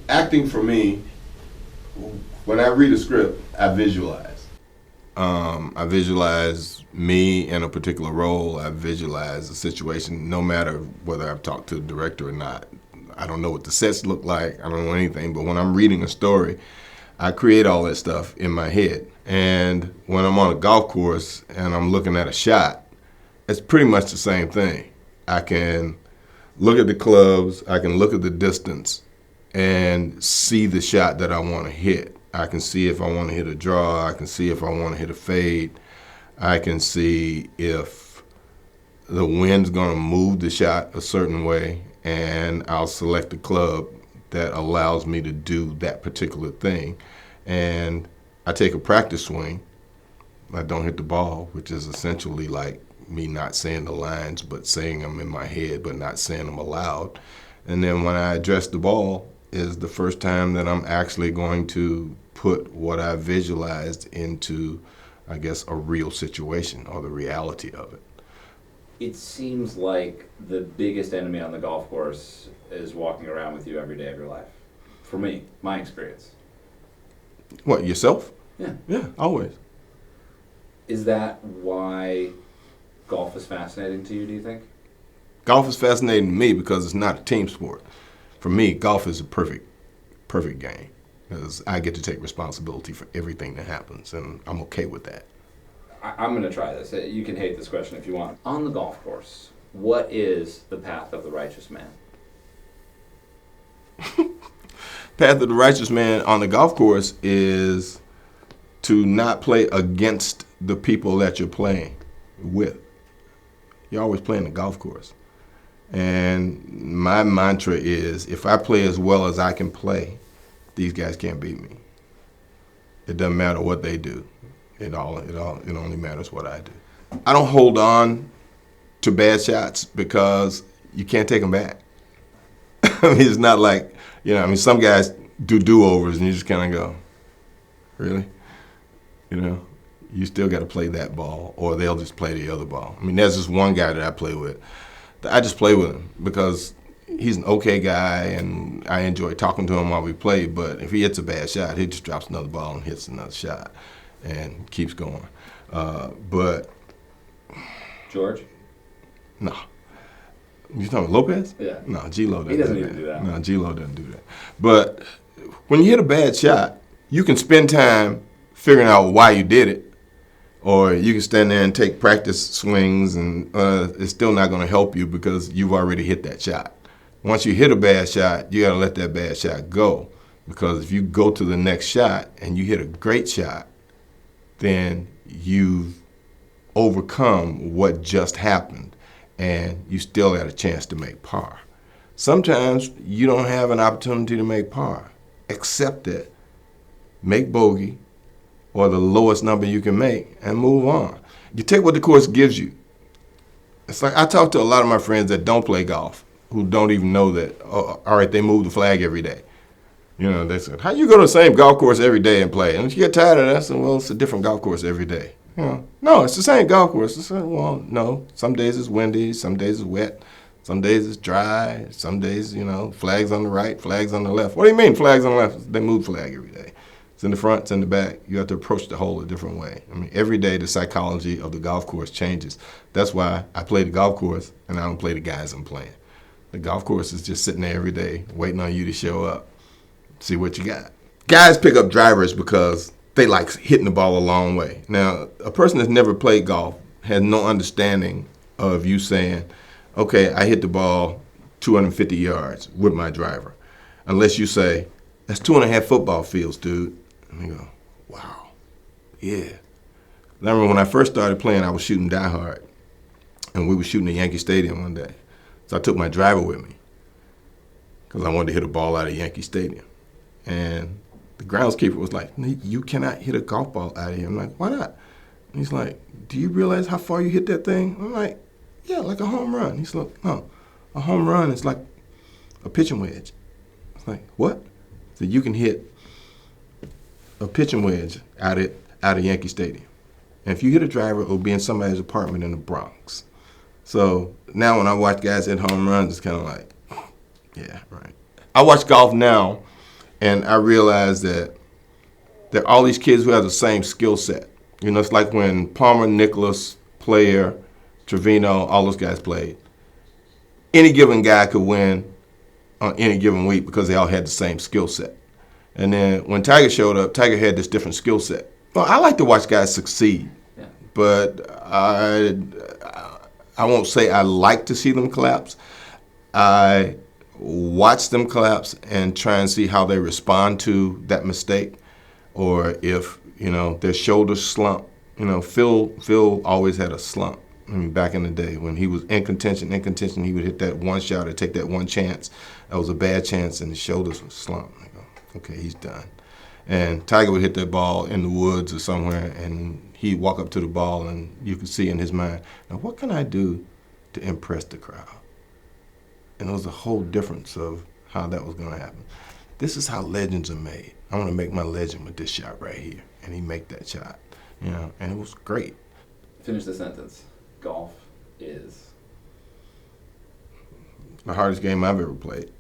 acting for me, when I read a script, I visualize. I visualize me in a particular role. I visualize a situation, no matter whether I've talked to the director or not. I don't know what the sets look like. I don't know anything. But when I'm reading a story, I create all that stuff in my head. And when I'm on a golf course and I'm looking at a shot, it's pretty much the same thing. I can look at the clubs, I can look at the distance and see the shot that I want to hit. I can see if I want to hit a draw, I can see if I want to hit a fade, I can see if the wind's going to move the shot a certain way, and I'll select a club that allows me to do that particular thing. And I take a practice swing. I don't hit the ball, which is essentially like me not saying the lines, but saying them in my head, but not saying them aloud. And then when I address the ball is the first time that I'm actually going to put what I visualized into, I guess, a real situation or the reality of it. It seems like the biggest enemy on the golf course is walking around with you every day of your life. For me, my experience. What, yourself? Yeah. Yeah, always. Is that why golf is fascinating to you, do you think? Golf is fascinating to me because it's not a team sport. For me, golf is a perfect game because I get to take responsibility for everything that happens, and I'm okay with that. I'm going to try this. You can hate this question if you want. On the golf course, what is the path of the righteous man? Path of the righteous man on the golf course is to not play against the people that you're playing with. You're always playing the golf course. And my mantra is, if I play as well as I can play, these guys can't beat me. It doesn't matter what they do. It only matters what I do. I don't hold on to bad shots because you can't take them back. I mean, it's not like, some guys do do-overs and you just kind of go, really? You still got to play that ball, or they'll just play the other ball. I mean, there's this one guy that I play with. I just play with him because he's an okay guy, and I enjoy talking to him while we play. But if he hits a bad shot, he just drops another ball and hits another shot and keeps going. But George? No. You talking about Lopez? Yeah. No, G-Lo doesn't. He doesn't even do that. No, G-Lo doesn't do that. But when you hit a bad shot, you can spend time figuring out why you did it. Or you can stand there and take practice swings, and it's still not going to help you because you've already hit that shot. Once you hit a bad shot, you got to let that bad shot go. Because if you go to the next shot and you hit a great shot, then you've overcome what just happened, and you still got a chance to make par. Sometimes you don't have an opportunity to make par. Accept it, make bogey, or the lowest number you can make, and move on. You take what the course gives you. It's like I talk to a lot of my friends that don't play golf, who don't even know that, all right, they move the flag every day. They said, how you go to the same golf course every day and play? And if you get tired of that, I said, well, it's a different golf course every day. No, it's the same golf course. I said, well, no, some days it's windy, some days it's wet, some days it's dry, some days, flags on the right, flags on the left. What do you mean flags on the left? They move the flag every day. It's in the front, it's in the back. You have to approach the hole a different way. I mean, every day the psychology of the golf course changes. That's why I play the golf course and I don't play the guys I'm playing. The golf course is just sitting there every day waiting on you to show up, see what you got. Guys pick up drivers because they like hitting the ball a long way. Now, a person that's never played golf has no understanding of you saying, okay, I hit the ball 250 yards with my driver. Unless you say, that's 2.5 football fields, dude. And they go, wow, yeah. I remember when I first started playing, I was shooting Die Hard, and we were shooting at Yankee Stadium one day. So I took my driver with me because I wanted to hit a ball out of Yankee Stadium. And the groundskeeper was like, you cannot hit a golf ball out of here. I'm like, why not? And he's like, do you realize how far you hit that thing? I'm like, yeah, like a home run. He's like, no, a home run is like a pitching wedge. I was like, what? So you can hit a pitching wedge out of Yankee Stadium. And if you hit a driver, it'll be in somebody's apartment in the Bronx. So now when I watch guys hit home runs, it's kind of like, yeah, right. I watch golf now And I realized that there are all these kids who have the same skill set. You know, it's like when Palmer, Nicholas, Player, Trevino, all those guys played. Any given guy could win on any given week because they all had the same skill set. And then when Tiger showed up, Tiger had this different skill set. Well, I like to watch guys succeed, Yeah. but I won't say I like to see them collapse. I watch them collapse and try and see how they respond to that mistake, or if their shoulders slump. Phil always had a slump. I mean, back in the day when he was in contention, he would hit that one shot or take that one chance. That was a bad chance, and his shoulders would slump. I go, okay, he's done. And Tiger would hit that ball in the woods or somewhere, and he'd walk up to the ball, and you could see in his mind, now what can I do to impress the crowd? And it was a whole difference of how that was going to happen. This is how legends are made. I want to make my legend with this shot right here, and he make that shot, and it was great. Finish the sentence. Golf is The hardest game I've ever played.